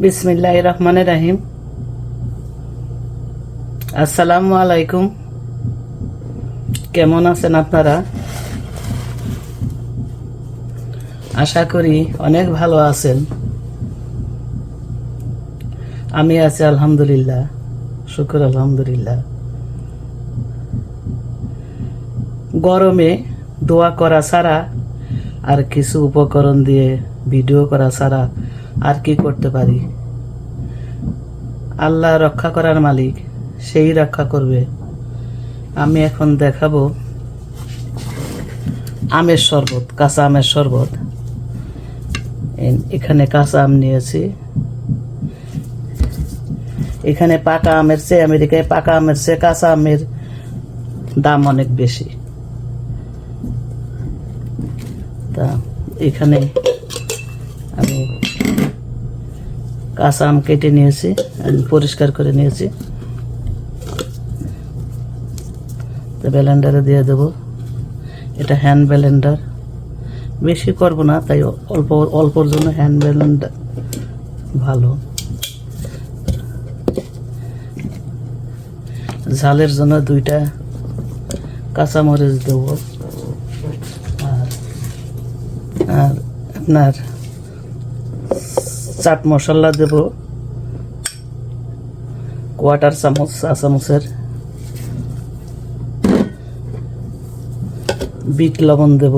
বিসমিল্লাহির রহমানির রহিম। আসসালামু আলাইকুম। কেমন আছেন আপনারা? আশা করি অনেক ভালো আছেন। আমি আছি আলহামদুলিল্লাহ, শুকর আলহামদুলিল্লাহ। গরমে দোয়া করা ছাড়া আর কিছু উপকরণ দিয়ে ভিডিও করা ছাড়া আর কি করতে পারি? আল্লাহ রক্ষা করার মালিক, সেই রক্ষা করবে। আমি এখন দেখাবো আমের শরবত, কাঁচা আমের শরবত। এখানে কাঁচা আম নিয়েছি। এখানে পাকা আমের চেয়ে, আমেরিকায় পাকা আমের চেয়ে কাঁচা আমের দাম অনেক বেশি। তা এখানে আমি কাঁচা আম কেটে নিয়েছি, আমি পরিষ্কার করে নিয়েছি। তো ব্লেন্ডারে দিয়ে দেবো। এটা হ্যান্ড ব্লেন্ডার, বেশি করব না, তাই অল্প অল্পর জন্য হ্যান্ড ব্লেন্ডার ভালো। ঝালের জন্য 2টা কাঁচামরিচ দেব, আর আপনার চাট মশলা দেব 1/4 চামচ, চা চামচের। বিট লবণ দেব,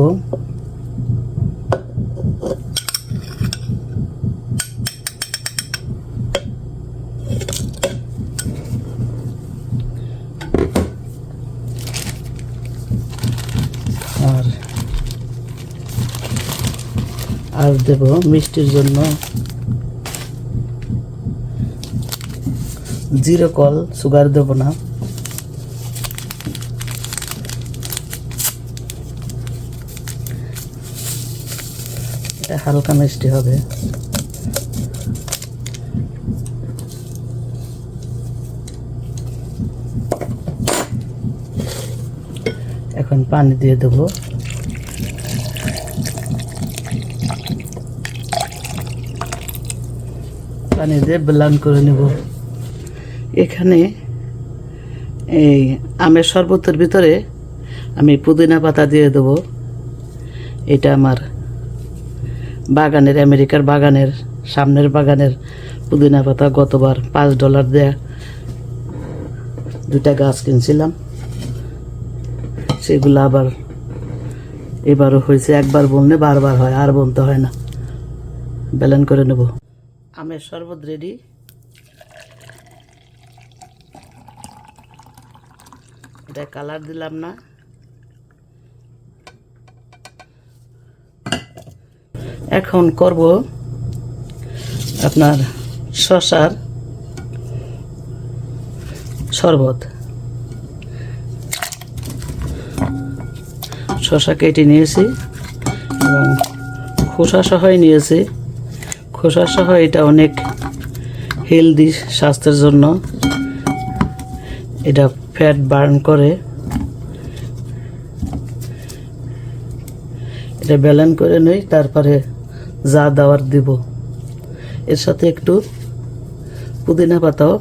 আর দেব মিষ্টির জন্য জিরো কল, সুগার দেব না। এটা হালকা মিষ্টি হবে। এখন পানি দিয়ে দেব। পানি দিয়ে ব্লেন্ড করে নেব। এখানে এই আমের শরবতের ভিতরে আমি পুদিনা পাতা দিয়ে দেব। এটা আমার বাগানের, আমেরিকার বাগানের, সামনের বাগানের পুদিনা পাতা। গতবার $5 দেয়া 2টা গাছ কিনছিলাম, সেগুলো আবার এবারও হয়েছে। একবার বললে বারবার হয়, আর বলতে হয় না। ব্লেন্ড করে নেব। আমের শরবত রেডি। এটা কালার দিলাম না। এখন করব আপনার শসার শরবত। শসা কেটে নিয়েছি এবং খোসা সহই নিয়েছি। খোসা সহ এটা অনেক হেলদি স্বাস্থ্যের জন্য। এটা ফ্যাট বার্ন করে। এটা ব্লেন্ড করে নেই, তারপরে যা দেওয়ার দিব। এর সাথে একটু পুদিনা পাতাও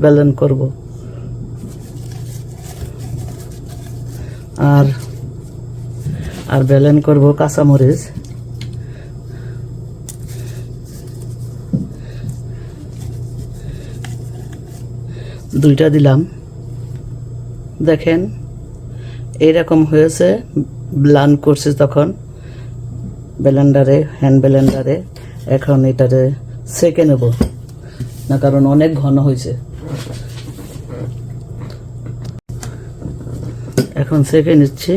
ব্লেন্ড করব। আর ব্লেন্ড করব কাঁচামরিচ। দুইটা দিলাম। দেখেন এইরকম হয়েছে। ব্লেন্ড করছি তখন ব্লেন্ডারে, হ্যান্ড ব্লেন্ডারে। এখন এটারে সেকে নেব না, কারণ অনেক ঘন হয়েছে। এখন সেকে নিচ্ছি।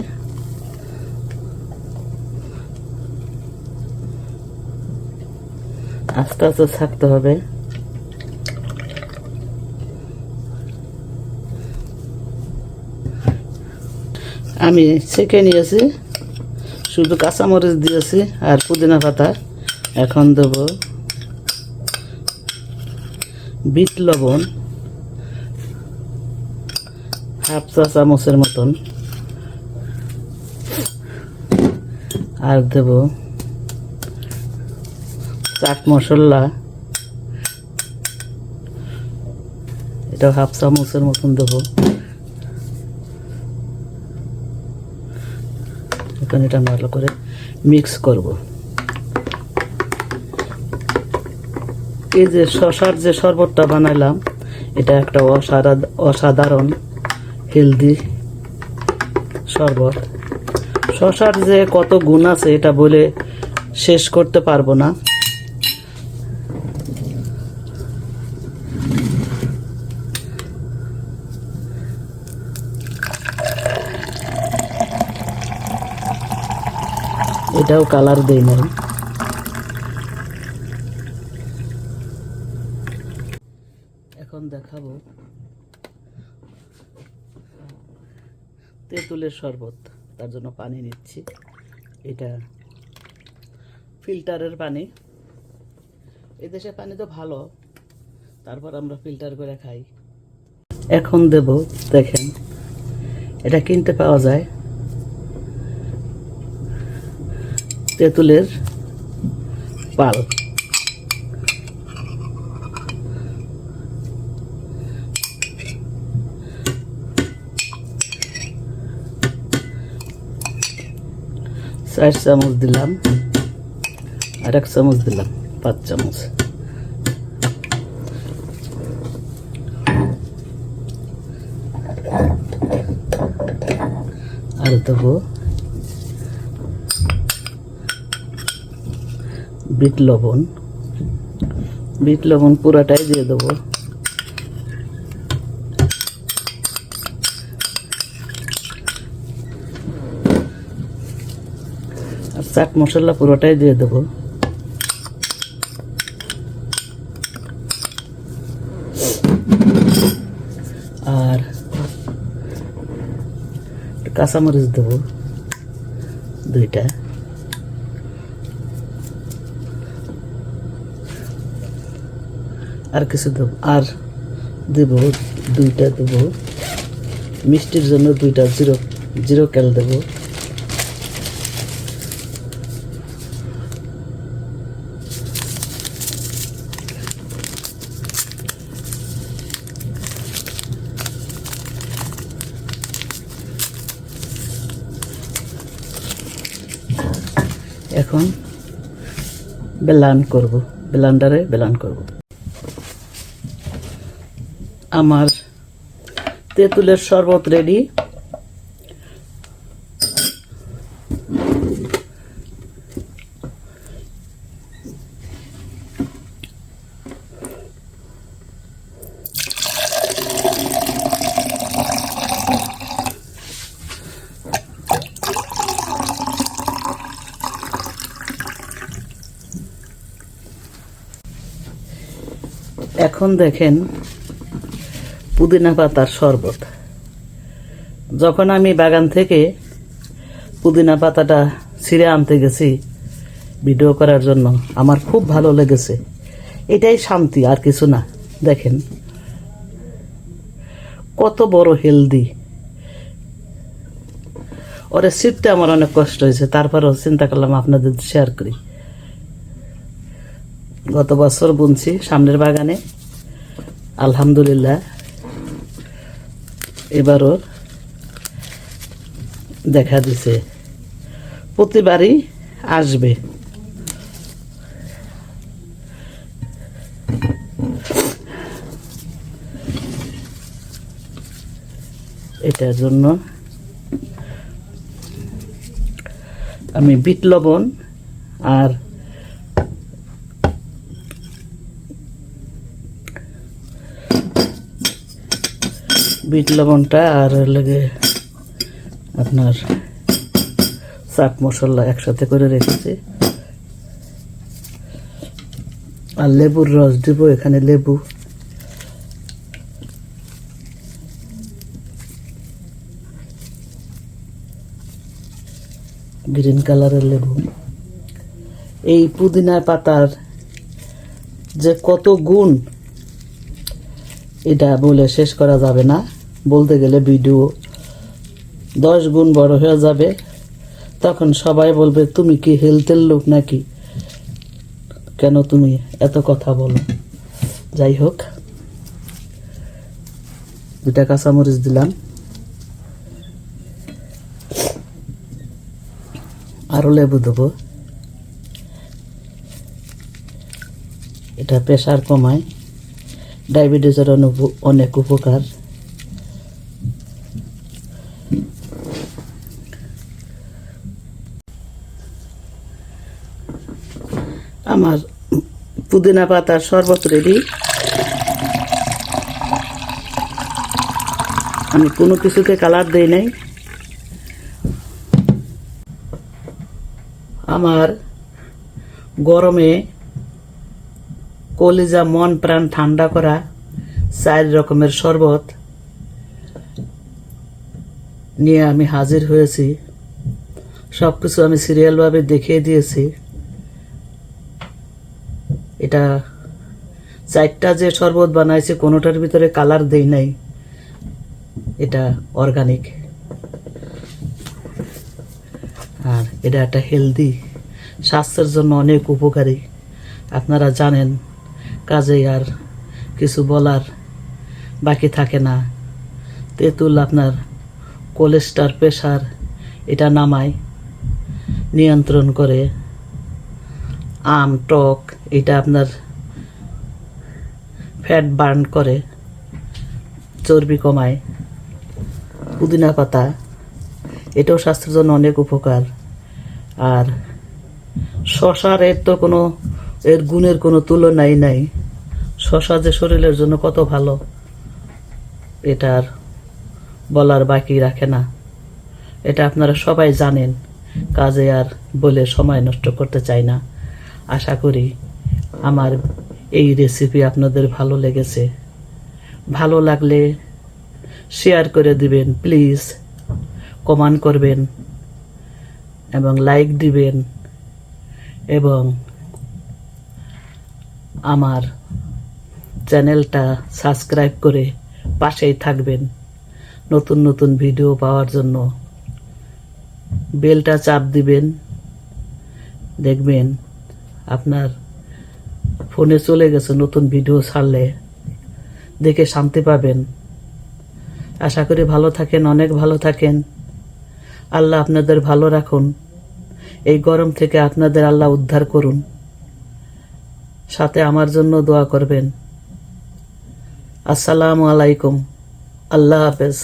আস্তে আস্তে থাকতে হবে। আমি ছেঁকে নিয়েছি, শুধু কাঁচামরিচ দিয়েছি আর পুদিনা পাতা। এখন দেব বিট লবণ, 1/2 চা চামচের মতন। আর দেব চাট মশলা এটা 1/2 চামচের মতন দেবো। এখন এটা ভালো করে মিক্স করব। এই যে শসার যে শরবতটা বানাইলাম, এটা একটা অসাধারণ হেলদি শরবত। শসার যে কত গুণ আছে এটা বলে শেষ করতে পারবো না। এটাও কালার দেই নাই। এখন দেখাবো তেঁতুলের শরবত। তার জন্য পানি নিচ্ছি। এটা ফিল্টারের পানি। এদেশে পানি তো ভালো, তারপর আমরা ফিল্টার করে খাই। এখন দেব, দেখেন এটা কিনতে পাওয়া যায়, তেঁতুলের পাল। চার চামচ দিলাম, আর 1 চামচ দিলাম, 5 চামচ। আর দেবো বিট লবণ। বিট লবণ পুরাটাই দিয়ে দেবো। আর চাট মশলা পুরোটাই দিয়ে দেবো। আর কাঁচামরিচ দেবো 2টা। আর কিছু দেবো, আর দেবো 2টা দেবো মিষ্টির জন্য, 2টা জিরো ক্যাল দেবো। এখন ব্লেন্ডারে ব্লেন্ড করব। আমার তেঁতুলের শরবত রেডি। এখন দেখেন পুদিনা পাতার শরবত। যখন আমি বাগান থেকে পুদিনা পাতাটা ছিঁড়ে আনতে গেছি ভিডিও করার জন্য, আমার খুব ভালো লেগেছে। এটাই শান্তি, আর কিছু না। দেখেন কত বড় হেলদি। ওরে ছিঁড়তে আমার অনেক কষ্ট হয়েছে, তারপরেও চিন্তা করলাম আপনাদের শেয়ার করি। গত বছর বুনছি সামনের বাগানে, আলহামদুলিল্লাহ এবারও দেখা দিছে, প্রতিবারই আসবে। এটার জন্য আমি বিট লবণ আর বিট লবণটা আর লাগে আপনার চাট মশলা একসাথে করে রেখেছি। আর লেবুর রস দিব, এখানে লেবু। গ্রিন কালারের লেবু। এই পুদিনা পাতার যে কত গুণ এটা বলে শেষ করা যাবে না। বলতে গেলে ভিডিও 10 গুণ বড় হয়ে যাবে। তখন সবাই বলবে তুমি কি হেলথের লোক নাকি, কেন তুমি এত কথা বলো। যাই হোক, 2টা কাঁচামরিচ দিলাম, আরও লেবু দেবো। এটা প্রেশার কমায়, ডায়াবেটিসের অনেক উপকার। আমার পুদিনা পাতার শরবত রেডি। আমি কোনো কিছুতে কালার দেই নাই। আমার গরমে কলিজা মন প্রাণ ঠান্ডা করা 4 রকমের শরবত নিয়ে আমি হাজির হয়েছি। সব কিছু আমি সিরিয়ালভাবে দেখিয়ে দিয়েছি। এটা 4টা যে শরবত বানাইছে কোনোটার ভিতরে কালার দেই নাই, এটা অর্গানিক। আর এটা একটা হেলদি, স্বাস্থ্যের জন্য অনেক উপকারী। আপনারা জানেন, কাজেই আর কিছু বলার বাকি থাকে না। তেঁতুল আপনার কোলেস্ট্রল, প্রেশার এটা নামায়, নিয়ন্ত্রণ করে। আম টক এটা আপনার ফ্যাট বার্ন করে, চর্বি কমায়। পুদিনা পাতা এটাও স্বাস্থ্যের জন্য অনেক উপকার। আর শশার এর গুণের কোনো তুলনাই নাই। শশা যে শরীরের জন্য কত ভালো, এটার বলার বাকি রাখে না। এটা আপনারা সবাই জানেন, কাজে আর বলে সময় নষ্ট করতে চাই না। আশা করি আমার এই রেসিপি আপনাদের ভালো লেগেছে। ভালো লাগলে শেয়ার করে দিবেন প্লিজ, কমেন্ট করবেন এবং লাইক দিবেন, এবং আমার চ্যানেলটা সাবস্ক্রাইব করে পাশেই থাকবেন নতুন নতুন ভিডিও পাওয়ার জন্য। বেলটা চাপ দিবেন, দেখবেন আপনার ফোনে চলে গেছে নতুন ভিডিও ছাড়লে, দেখে শান্তি পাবেন। আশা করি ভালো থাকেন, অনেক ভালো থাকেন। আল্লাহ আপনাদের ভালো রাখুন। এই গরম থেকে আপনাদের আল্লাহ উদ্ধার করুন। সাথে আমার জন্য দোয়া করবেন। আসসালামু আলাইকুম। আল্লাহ হাফেজ।